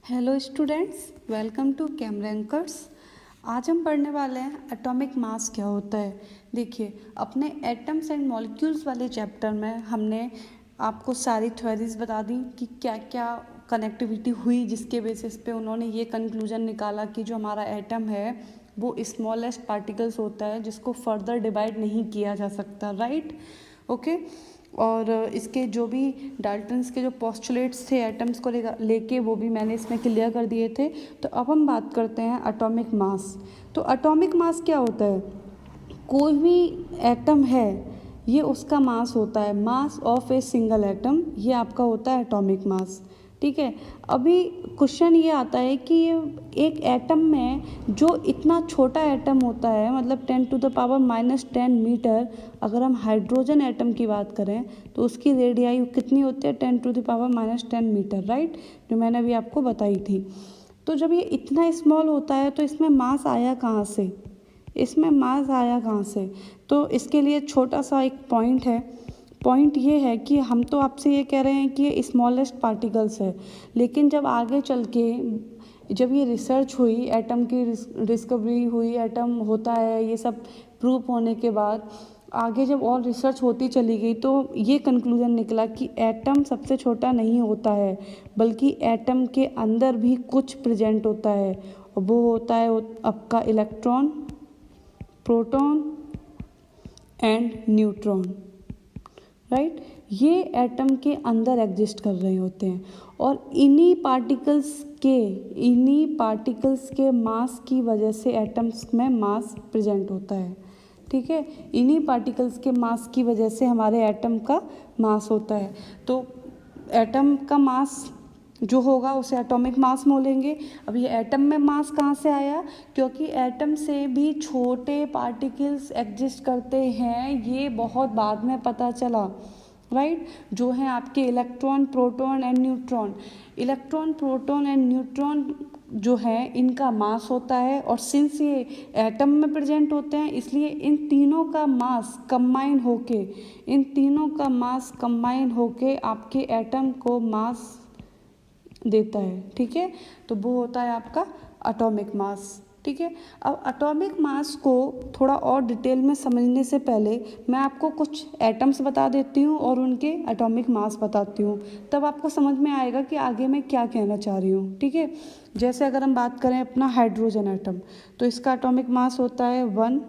Hello students, welcome to Camrankers. आज हम पढ़ने वाले हैं एटॉमिक मास क्या होता है। देखिए, अपने एटम्स एंड मॉलिक्यूल्स वाले चैप्टर में हमने आपको सारी थ्योरीज बता दी कि क्या क्या कनेक्टिविटी हुई, जिसके बेसिस पे उन्होंने ये कंक्लूजन निकाला कि जो हमारा एटम है वो स्मॉलेस्ट पार्टिकल्स होता है जिसको फर्दर डिवाइड नहीं किया जा सकता, राइट। ओके। और इसके जो भी डाल्टन्स के जो पोस्टुलेट्स थे एटम्स को लेके वो भी मैंने इसमें क्लियर कर दिए थे। तो अब हम बात करते हैं एटॉमिक मास। तो एटॉमिक मास क्या होता है? कोई भी एटम है ये उसका मास होता है, mass of a single atom, ये आपका होता है एटॉमिक मास। ठीक है। अभी क्वेश्चन ये आता है कि ये एक एटम में जो इतना छोटा एटम होता है, मतलब 10⁻⁻10 मीटर, अगर हम हाइड्रोजन एटम की बात करें तो उसकी रेडियाई कितनी होती है? 10⁻10 मीटर, राइट, जो मैंने अभी आपको बताई थी। तो जब ये इतना स्मॉल होता है तो इसमें मास आया कहाँ से? तो इसके लिए छोटा सा एक पॉइंट है। पॉइंट ये है कि हम तो आपसे ये कह रहे हैं कि ये स्मॉलेस्ट पार्टिकल्स है, लेकिन जब आगे चल के जब ये रिसर्च हुई, एटम की डिस्कवरी हुई, एटम होता है, ये सब प्रूफ होने के बाद आगे जब और रिसर्च होती चली गई तो ये कंक्लूजन निकला कि एटम सबसे छोटा नहीं होता है, बल्कि एटम के अंदर भी कुछ प्रेजेंट होता है, और वो होता है आपका electron, proton and neutron, right. ये एटम के अंदर एग्जिस्ट कर रहे होते हैं, और इन्हीं पार्टिकल्स के मास की वजह से एटम्स में मास प्रेजेंट होता है। ठीक है, इन्हीं पार्टिकल्स के मास की वजह से हमारे एटम का मास होता है। तो एटम का मास जो होगा उसे एटॉमिक मास बोलेंगे। अब ये एटम में मास कहाँ से आया? क्योंकि एटम से भी छोटे पार्टिकल्स एग्जिस्ट करते हैं, ये बहुत बाद में पता चला, राइट। जो हैं आपके electron, proton and neutron. Electron, proton and neutron जो है इनका मास होता है, और सिंस ये एटम में प्रेजेंट होते हैं इसलिए इन तीनों का मास कंबाइन होके आपके एटम को मास देता है। ठीक है, तो वो होता है आपका एटॉमिक मास। ठीक है, अब एटॉमिक मास को थोड़ा और डिटेल में समझने से पहले मैं आपको कुछ एटम्स बता देती हूँ और उनके एटॉमिक मास बताती हूँ, तब आपको समझ में आएगा कि आगे मैं क्या कहना चाह रही हूँ। ठीक है, जैसे अगर हम बात करें अपना हाइड्रोजन एटम, तो इसका एटॉमिक मास होता है 1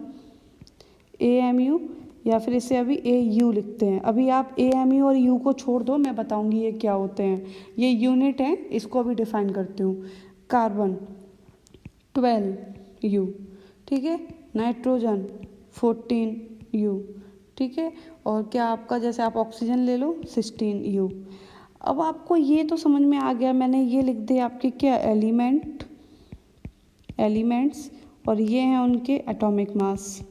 AMU, या फिर इसे अभी AU लिखते हैं। अभी आप AMU और U को छोड़ दो, मैं बताऊंगी ये क्या होते हैं। ये यूनिट हैं, इसको अभी डिफाइन करती हूँ। कार्बन 12U, ठीक है, नाइट्रोजन 14U, ठीक है, और क्या आपका जैसे आप ऑक्सीजन ले लो 16U। अब आपको ये तो समझ में आ गया, मैंने ये लिख दिया आपके क्या एलिमेंट्स, और ये हैं उनके एटॉमिक मास।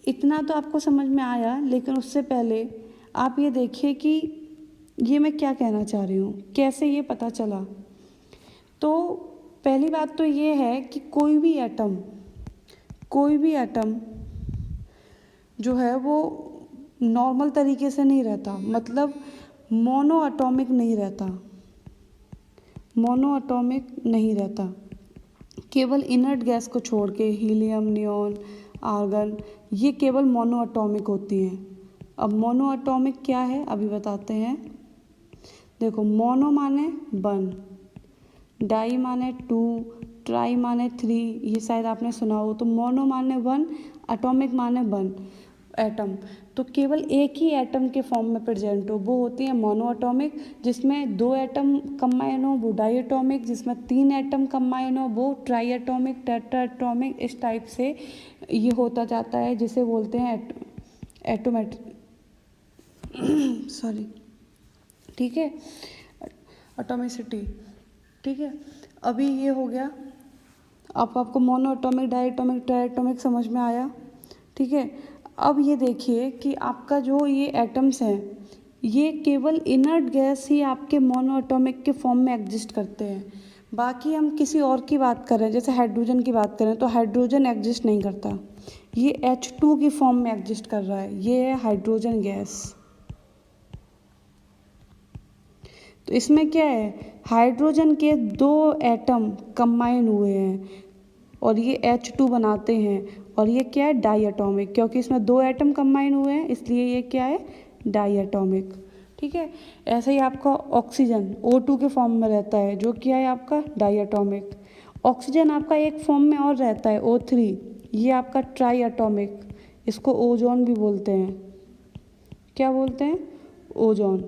इतना तो आपको समझ में आया, लेकिन उससे पहले आप ये देखिए कि ये मैं क्या कहना चाह रही हूँ, कैसे ये पता चला। तो पहली बात तो ये है कि कोई भी एटम जो है वो नॉर्मल तरीके से नहीं रहता, मतलब मोनो एटॉमिक नहीं रहता। केवल इनर्ट गैस को छोड़ के हीलियम, नियॉन, आर्गन, ये केवल मोनो एटॉमिक होती हैं। अब मोनो एटॉमिक क्या है अभी बताते हैं। देखो, मोनो माने 1, डाई माने 2, ट्राई माने 3, ये शायद आपने सुना हो। तो मोनो माने 1, एटॉमिक माने 1 एटम। तो केवल एक ही एटम के फॉर्म में प्रेजेंट हो, वो होती है मोनो एटॉमिक। जिसमें 2 एटम कंबाइन हो वो डाई एटॉमिक, जिसमें 3 एटम कंबाइन हो वो ट्राई एटॉमिक, टेट्रा एटॉमिक, इस टाइप से ये होता जाता है, जिसे बोलते हैं सॉरी, ठीक है, एटॉमिसिटी। ठीक है, अभी ये हो गया। अब आपको monoatomic, diatomic, triatomic समझ में आया। ठीक है, अब ये देखिए कि आपका जो ये एटम्स हैं ये केवल इनर्ट गैस ही आपके मोनो एटॉमिक के फॉर्म में एग्जिस्ट करते हैं। बाकी हम किसी और की बात करें, जैसे हाइड्रोजन की बात करें, तो हाइड्रोजन एग्जिस्ट नहीं करता, ये H2 की फॉर्म में एग्जिस्ट कर रहा है, ये है हाइड्रोजन गैस। तो इसमें क्या है, हाइड्रोजन के 2 एटम कंबाइन हुए हैं और ये H2 बनाते हैं, और ये क्या है, डाई एटॉमिक, क्योंकि इसमें 2 एटम कंबाइन हुए हैं इसलिए ये क्या है, डाई एटॉमिक। ठीक है, ऐसे ही आपका ऑक्सीजन O2 के फॉर्म में रहता है, जो क्या है आपका डाई एटॉमिक। ऑक्सीजन आपका एक फॉर्म में और रहता है O3, ये आपका ट्राई एटॉमिक, इसको ओजोन भी बोलते हैं। क्या बोलते हैं, ओजोन।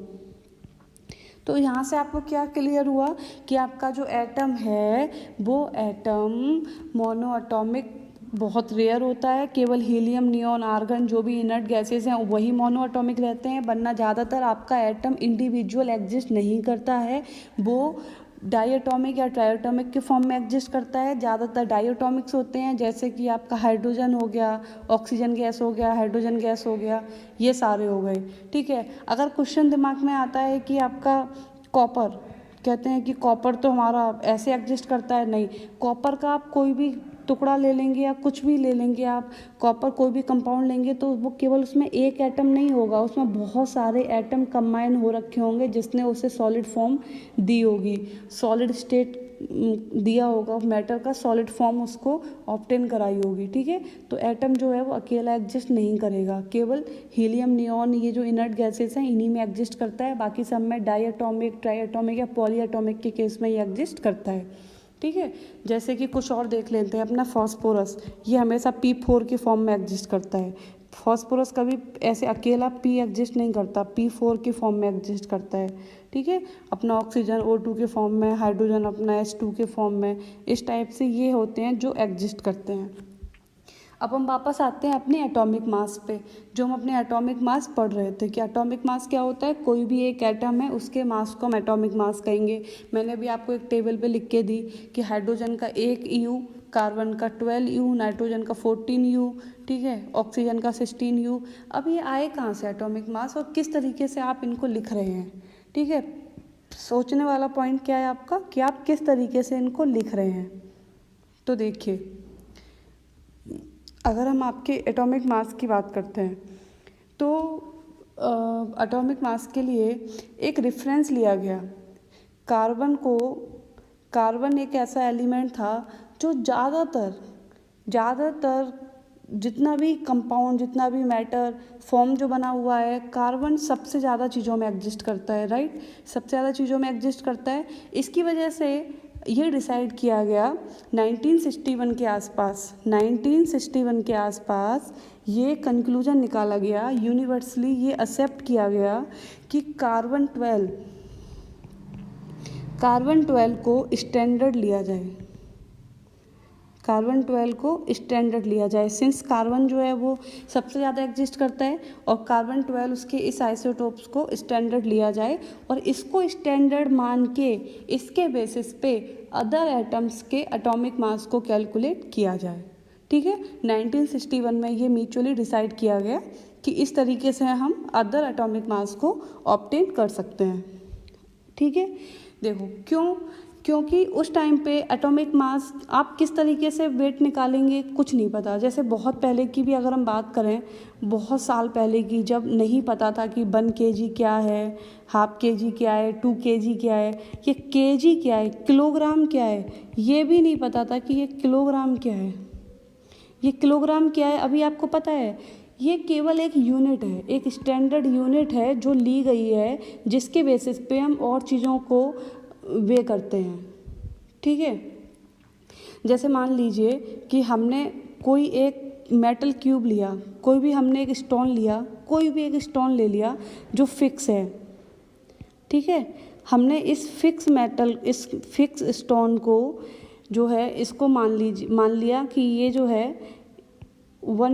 तो यहाँ से आपको क्या क्लियर हुआ कि आपका जो एटम है वो एटम मोनो एटॉमिक बहुत रेयर होता है, केवल हीलियम, नियॉन, आर्गन जो भी इनर्ट गैसेस हैं वही मोनो एटॉमिक रहते हैं, वरना ज़्यादातर आपका एटम इंडिविजुअल एग्जिस्ट नहीं करता है, वो डाईएटॉमिक या ट्राईएटॉमिक के फॉर्म में एग्जिस्ट करता है। ज़्यादातर डाईएटॉमिक्स होते हैं, जैसे कि आपका हाइड्रोजन हो गया, ऑक्सीजन गैस हो गया, हाइड्रोजन गैस हो गया, ये सारे हो गए। ठीक है, अगर क्वेश्चन दिमाग में आता है कि आपका कॉपर, कहते हैं कि कॉपर तो हमारा ऐसे एग्जिस्ट करता है, नहीं, कॉपर का आप कोई भी टुकड़ा ले लेंगे या कुछ भी ले लेंगे, आप कॉपर कोई भी कंपाउंड लेंगे तो वो केवल उसमें एक एटम नहीं होगा, उसमें बहुत सारे एटम कंबाइन हो रखे होंगे जिसने उसे सॉलिड फॉर्म दी होगी, सॉलिड स्टेट दिया होगा, मैटर का सॉलिड फॉर्म उसको ऑब्टेन कराई होगी। ठीक है, तो एटम जो है वो अकेला एग्जिस्ट नहीं करेगा, केवल हीलियम, नियॉन, ये जो इनर्ट गैसेस हैं इन्हीं में एग्जिस्ट करता है, बाकी सब में डाईएटॉमिक, ट्राईएटॉमिक या पॉलीएटॉमिक के केस में ये एग्जिस्ट करता है। ठीक है, जैसे कि कुछ और देख लेते हैं, अपना फॉस्फोरस, ये हमेशा P4 के फॉर्म में एग्जिस्ट करता है। फॉस्फोरस कभी ऐसे अकेला P एग्जिस्ट नहीं करता, P4 के फॉर्म में एग्जिस्ट करता है। ठीक है, अपना ऑक्सीजन O2 के फॉर्म में, हाइड्रोजन अपना H2 के फॉर्म में, इस टाइप से ये होते हैं जो एग्जिस्ट करते हैं। अब हम वापस आते हैं अपने एटॉमिक मास पे, जो हम अपने एटॉमिक मास पढ़ रहे थे कि एटॉमिक मास क्या होता है, कोई भी एक एटम है उसके मास को हम एटॉमिक मास कहेंगे। मैंने भी आपको एक टेबल पे लिख के दी कि हाइड्रोजन का 1 U, कार्बन का 12 U, नाइट्रोजन का 14 U, ठीक है, ऑक्सीजन का 16 U। अब ये आए कहाँ से एटॉमिक मास और किस तरीके से आप इनको लिख रहे हैं। ठीक है, सोचने वाला पॉइंट क्या है आपका कि आप किस तरीके से इनको लिख रहे हैं। तो देखिए, अगर हम आपके एटॉमिक मास की बात करते हैं तो एटॉमिक मास के लिए एक रेफरेंस लिया गया। कार्बन एक ऐसा एलिमेंट था जो ज़्यादातर जितना भी कंपाउंड, जितना भी मैटर फॉर्म जो बना हुआ है, कार्बन सबसे ज़्यादा चीज़ों में एग्जिस्ट करता है, राइट, सबसे ज़्यादा चीज़ों में एग्जिस्ट करता है। इसकी वजह से ये डिसाइड किया गया 1961 के आसपास ये कंक्लूजन निकाला गया, यूनिवर्सली ये एक्सेप्ट किया गया कि कार्बन 12 को स्टैंडर्ड लिया जाए, सिंस कार्बन जो है वो सबसे ज़्यादा एग्जिस्ट करता है और कार्बन 12 उसके इस आइसोटोप्स को स्टैंडर्ड लिया जाए और इसको स्टैंडर्ड मान के इसके बेसिस पे अदर एटम्स के एटॉमिक मास को कैलकुलेट किया जाए। ठीक है, 1961 में ये म्यूचुअली डिसाइड किया गया कि इस तरीके से हम अदर एटॉमिक मास को ऑब्टेन कर सकते हैं। ठीक है, देखो क्योंकि उस टाइम पे एटॉमिक मास आप किस तरीके से वेट निकालेंगे कुछ नहीं पता। जैसे बहुत पहले की भी अगर हम बात करें, बहुत साल पहले की, जब नहीं पता था कि 1 kg क्या है, ½ kg क्या है, 2 kg क्या है, ये kg क्या है, किलोग्राम क्या है, ये भी नहीं पता था कि ये किलोग्राम क्या है, अभी आपको पता है। ये केवल एक यूनिट है, एक स्टैंडर्ड यूनिट है जो ली गई है, जिसके बेसिस पे हम और चीज़ों को वे करते हैं। ठीक है, जैसे मान लीजिए कि हमने कोई एक मेटल क्यूब लिया, हमने एक स्टोन लिया, कोई भी एक स्टोन ले लिया जो फिक्स है। ठीक है, हमने इस फिक्स स्टोन को जो है इसको मान लिया कि ये जो है वन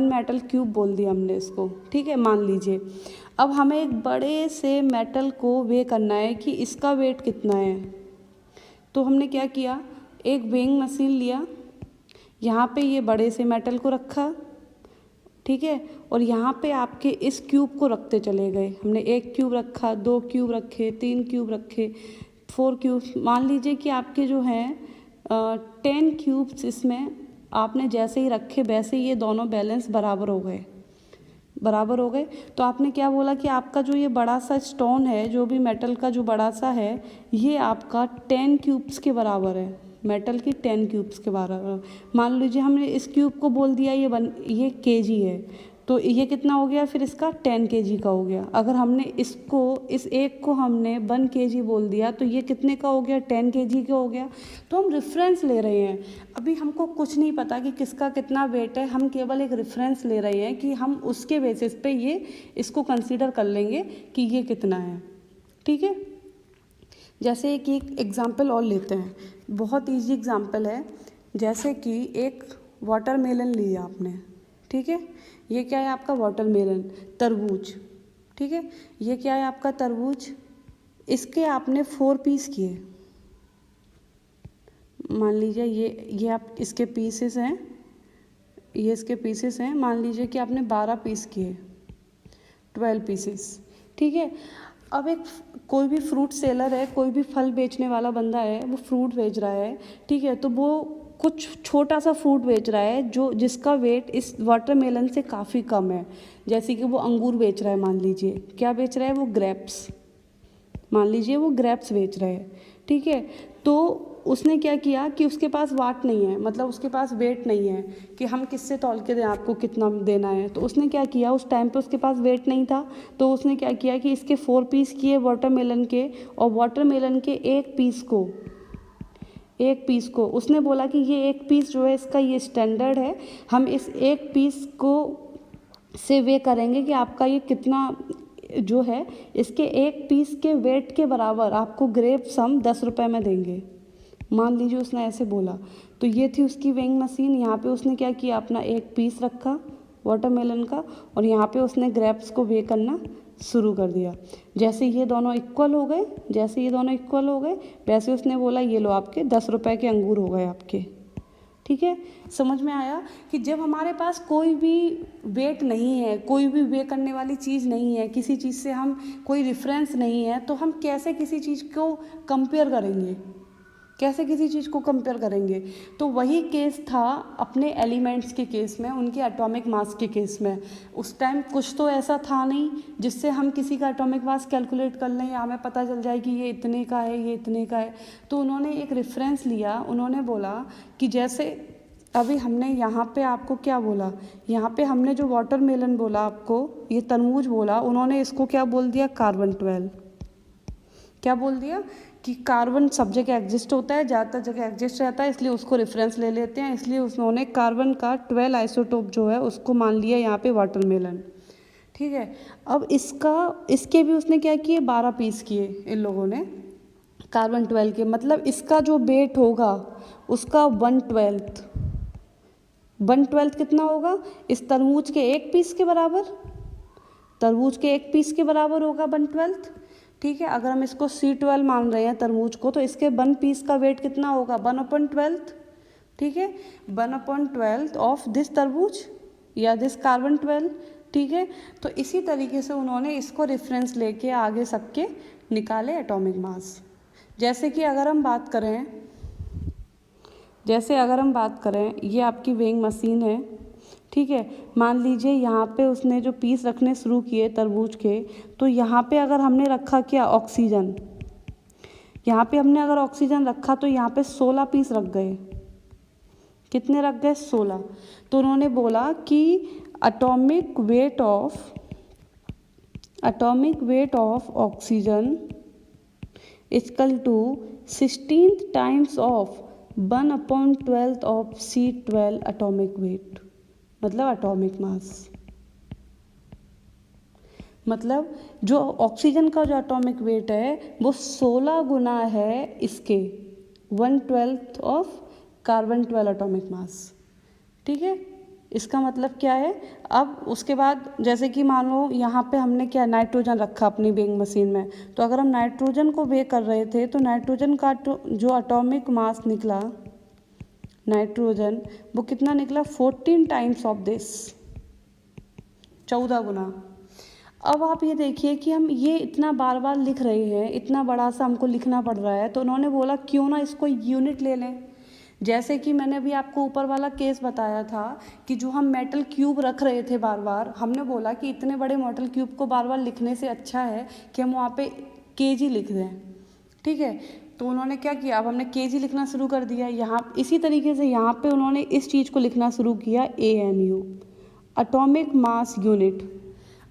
मेटल क्यूब बोल दिया हमने इसको। ठीक है, मान लीजिए अब हमें एक बड़े से मेटल को वे करना है कि इसका वेट कितना है। तो हमने क्या किया, एक वेइंग मशीन लिया, यहाँ पे ये बड़े से मेटल को रखा, ठीक है, और यहाँ पे आपके इस क्यूब को रखते चले गए। हमने 1 क्यूब रखा, 2 क्यूब रखे, 3 क्यूब रखे, 4 क्यूब, मान लीजिए कि आपके जो हैं 10 क्यूब्स इसमें आपने जैसे ही रखे वैसे ही ये दोनों बैलेंस बराबर हो गए। बराबर हो गए। तो आपने क्या बोला कि आपका जो ये बड़ा सा स्टोन है, जो भी मेटल का जो बड़ा सा है, ये आपका 10 क्यूब्स के बराबर है, मेटल की 10 क्यूब्स के बराबर। मान लीजिए हमने इस क्यूब को बोल दिया ये केजी है, तो ये कितना हो गया फिर इसका 10 केजी का हो गया। अगर हमने इसको इस एक को हमने 1 केजी बोल दिया तो ये कितने का हो गया, 10 केजी का हो गया। तो हम रेफरेंस ले रहे हैं, अभी हमको कुछ नहीं पता कि किसका कितना वेट है, हम केवल एक रेफरेंस ले रहे हैं कि हम उसके बेसिस पे ये इसको कंसीडर कर लेंगे कि ये कितना है। ठीक है, जैसे एक एग्जांपल और लेते हैं, बहुत इजी एग्जांपल है। जैसे कि एक वाटरमेलन लिया आपने, ठीक है, ये क्या है आपका वाटरमेलन, तरबूज। ठीक है, ये क्या है आपका तरबूज, इसके आपने 4 पीस किए। मान लीजिए ये आप इसके पीसेस हैं, ये इसके पीसेस हैं, मान लीजिए कि आपने 12 पीस किए, 12 पीसेस। ठीक है, अब एक कोई भी फ्रूट सेलर है, कोई भी फल बेचने वाला बंदा है, वो फ्रूट बेच रहा है। ठीक है, तो वो कुछ छोटा सा फ्रूट बेच रहा है जो जिसका वेट इस वाटरमेलन से काफ़ी कम है। जैसे कि वो अंगूर बेच रहा है, मान लीजिए क्या बेच रहा है वो, ग्रेप्स, मान लीजिए वो ग्रेप्स बेच रहे हैं। ठीक है, तो उसने क्या किया कि उसके पास वाट नहीं है, मतलब उसके पास वेट नहीं है कि हम किससे तौल के दें आपको कितना देना है। तो उसने क्या किया, उस टाइम पे उसके पास वेट नहीं था, तो उसने क्या किया कि इसके 4 पीस किए वाटरमेलन के, और वाटरमेलन के एक पीस को उसने बोला कि ये एक पीस जो है इसका ये स्टैंडर्ड है, हम इस एक पीस को से वे करेंगे कि आपका ये कितना जो है, इसके एक पीस के वेट के बराबर आपको ग्रेप्स हम 10 रुपये में देंगे। मान लीजिए उसने ऐसे बोला। तो ये थी उसकी वेइंग मशीन। यहाँ पे उसने क्या किया, अपना एक पीस रखा वाटरमेलन का, और यहाँ पे उसने ग्रेप्स को वे करना शुरू कर दिया। जैसे ये दोनों इक्वल हो गए, वैसे उसने बोला ये लो आपके 10 रुपये के अंगूर हो गए आपके। ठीक है, समझ में आया कि जब हमारे पास कोई भी वेट नहीं है, कोई भी वे करने वाली चीज़ नहीं है, किसी चीज़ से हम कोई रेफरेंस नहीं है, तो हम कैसे किसी चीज़ को कंपेयर करेंगे, तो वही केस था अपने एलिमेंट्स के केस में, उनके एटॉमिक मास के केस में। उस टाइम कुछ तो ऐसा था नहीं जिससे हम किसी का एटॉमिक मास कैलकुलेट कर लें या हमें पता चल जाए कि ये इतने का है, ये इतने का है। तो उन्होंने एक रेफरेंस लिया, उन्होंने बोला कि जैसे अभी हमने यहाँ पे आपको क्या बोला, यहाँ पे हमने जो वाटरमेलन बोला आपको, ये तरबूज बोला, उन्होंने इसको क्या बोल दिया, कार्बन 12। क्या बोल दिया कि कार्बन सब जगह एग्जिस्ट होता है, ज़्यादातर जगह एग्जिस्ट रहता है, इसलिए उसको रेफरेंस ले लेते हैं, इसलिए उन्होंने कार्बन का 12 आइसोटोप जो है उसको मान लिया यहाँ पे वाटरमेलन। ठीक है, अब इसके भी उसने क्या किए, 12 पीस किए इन लोगों ने कार्बन 12 के, मतलब इसका जो वेट होगा उसका 1/12 कितना होगा, इस तरबूज के एक पीस के बराबर होगा 1/12। ठीक है, अगर हम इसको C12 मान रहे हैं तरबूज को, तो इसके 1 पीस का वेट कितना होगा, 1/12। ठीक है, 1/12 ऑफ दिस तरबूज या दिस कार्बन 12। ठीक है, तो इसी तरीके से उन्होंने इसको रेफरेंस लेके आगे सबके निकाले एटॉमिक मास। जैसे अगर हम बात करें ये आपकी वेइंग मशीन है। ठीक है, मान लीजिए यहाँ पे उसने जो पीस रखने शुरू किए तरबूज के, तो यहाँ पे अगर हमने रखा क्या, ऑक्सीजन, यहाँ पे हमने अगर ऑक्सीजन रखा तो यहाँ पे 16 पीस रख गए। कितने रख गए, 16। तो उन्होंने बोला कि atomic weight of oxygen equal to 16th times of 1/12 of C12 atomic weight, मतलब एटॉमिक मास। मतलब जो ऑक्सीजन का जो एटॉमिक वेट है वो 16 गुना है इसके 1/12 ऑफ कार्बन 12 एटॉमिक मास। ठीक है, इसका मतलब क्या है। अब उसके बाद जैसे कि मान लो यहाँ पे हमने क्या नाइट्रोजन रखा अपनी वेइंग मशीन में, तो अगर हम नाइट्रोजन को वे कर रहे थे तो नाइट्रोजन का जो एटॉमिक मास निकला नाइट्रोजन, वो कितना निकला, 14 टाइम्स ऑफ दिस, 14 गुना। अब आप ये देखिए कि हम ये इतना बार बार लिख रहे हैं, इतना बड़ा सा हमको लिखना पड़ रहा है, तो उन्होंने बोला क्यों ना इसको यूनिट ले लें। जैसे कि मैंने अभी आपको ऊपर वाला केस बताया था कि जो हम मेटल क्यूब रख रहे थे बार बार, हमने बोला कि इतने बड़े मेटल क्यूब को बार बार लिखने से अच्छा है कि हम वहाँ पे केजी लिख दें, ठीक है। तो उन्होंने क्या किया, अब हमने केजी लिखना शुरू कर दिया। यहाँ इसी तरीके से यहाँ पे उन्होंने इस चीज़ को लिखना शुरू किया, AMU, atomic mass unit,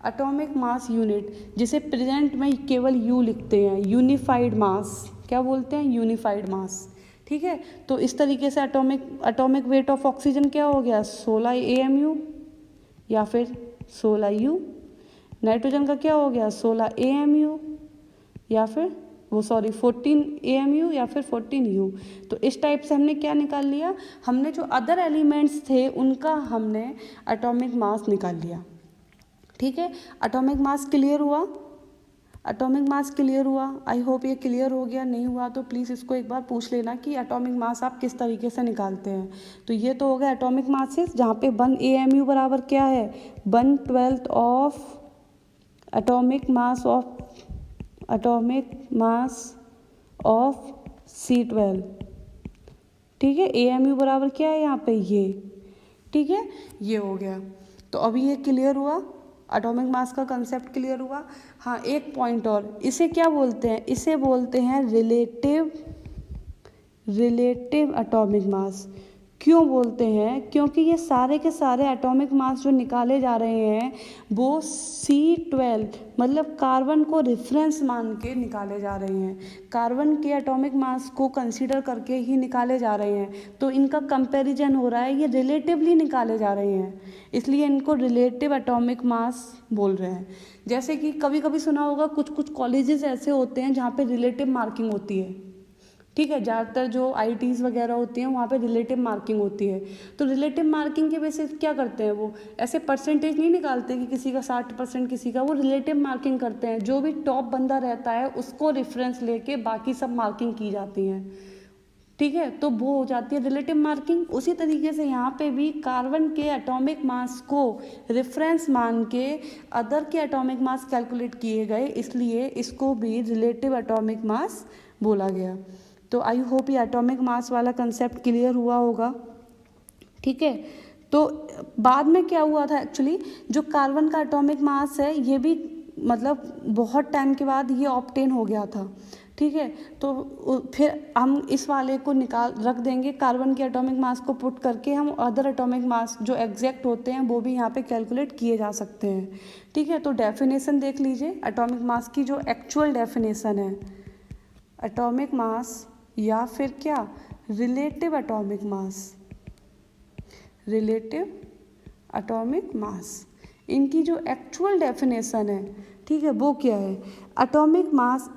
atomic mass unit, जिसे प्रेजेंट में केवल U लिखते हैं, यूनिफाइड मास, क्या बोलते हैं, यूनिफाइड मास, ठीक है। तो इस तरीके से एटॉमिक वेट ऑफ ऑक्सीजन क्या हो गया, 16 AMU या फिर 16 U। नाइट्रोजन का क्या हो गया, 16 AMU या फिर 14 AMU या फिर 14 U। तो इस टाइप से हमने क्या निकाल लिया, हमने जो अदर एलिमेंट्स थे उनका हमने एटॉमिक मास निकाल लिया, ठीक है। एटॉमिक मास क्लियर हुआ, एटॉमिक मास क्लियर हुआ। आई होप ये क्लियर हो गया, नहीं हुआ तो प्लीज़ इसको एक बार पूछ लेना कि एटॉमिक मास आप किस तरीके से निकालते हैं। तो ये तो हो गया एटॉमिक मासेस, जहाँ पे 1 AMU बराबर क्या है, 1/12 of atomic mass of C12, ठीक है। AMU बराबर क्या है यहाँ पे, ये, ठीक है, ये हो गया। तो अभी ये क्लियर हुआ, एटॉमिक मास का कंसेप्ट क्लियर हुआ। हाँ, एक पॉइंट और, इसे क्या बोलते हैं, इसे बोलते हैं रिलेटिव एटॉमिक मास। क्यों बोलते हैं, क्योंकि ये सारे के सारे एटॉमिक मास जो निकाले जा रहे हैं वो C12 मतलब कार्बन को रेफरेंस मान के निकाले जा रहे हैं, कार्बन के एटॉमिक मास को कंसीडर करके ही निकाले जा रहे हैं। तो इनका कंपैरिजन हो रहा है, ये रिलेटिवली निकाले जा रहे हैं, इसलिए इनको रिलेटिव एटॉमिक मास बोल रहे हैं। जैसे कि कभी कभी सुना होगा, कुछ कुछ कॉलेजेस ऐसे होते हैं जहाँ पे रिलेटिव मार्किंग होती है, ठीक है। ज़्यादातर जो IITs वगैरह होती हैं वहाँ पे रिलेटिव मार्किंग होती है। तो रिलेटिव मार्किंग के बेसिस क्या करते हैं, वो ऐसे परसेंटेज नहीं निकालते कि किसी का 60% किसी का, वो रिलेटिव मार्किंग करते हैं। जो भी टॉप बंदा रहता है उसको रेफरेंस लेके बाकी सब मार्किंग की जाती हैं, ठीक है। तो वो हो जाती है रिलेटिव मार्किंग। उसी तरीके से यहाँ पे भी कार्बन के एटॉमिक मास को रेफरेंस मान के अदर के एटॉमिक मास कैलकुलेट किए गए, इसलिए इसको भी रिलेटिव एटॉमिक मास बोला गया। तो आई होप ये एटॉमिक मास वाला कंसेप्ट क्लियर हुआ होगा, ठीक है। तो बाद में क्या हुआ था, एक्चुअली जो कार्बन का एटॉमिक मास है ये भी मतलब बहुत टाइम के बाद ये ऑब्टेन हो गया था, ठीक है। तो फिर हम इस वाले को रख देंगे, कार्बन के एटॉमिक मास को पुट करके हम अदर एटॉमिक मास जो एग्जैक्ट होते हैं वो भी यहाँ पे कैलकुलेट किए जा सकते हैं, ठीक है। तो डेफिनेशन देख लीजिए एटॉमिक मास की, जो एक्चुअल डेफिनेशन है, एटॉमिक मास या फिर क्या, relative atomic mass, relative atomic mass, इनकी जो एक्चुअल डेफिनेशन है, ठीक है, वो क्या है, atomic mass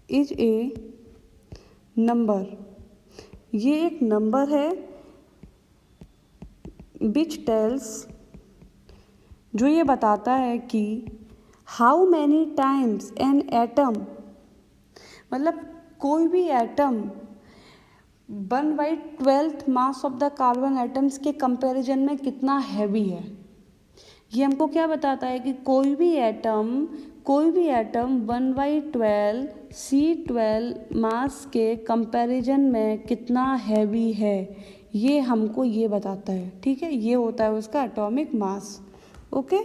is a number, ये एक नंबर है विच टेल्स, जो ये बताता है कि how many times an atom, मतलब कोई भी atom 1/12 mass of the carbon atoms के कंपैरिजन में कितना हैवी है। ये हमको क्या बताता है कि कोई भी एटम 1/12 C12 मास के कंपैरिजन में कितना हैवी है, ये हमको ये बताता है, ठीक है। ये होता है उसका एटॉमिक मास, ओके।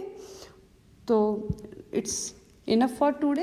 तो इट्स इनफ फॉर टुडे।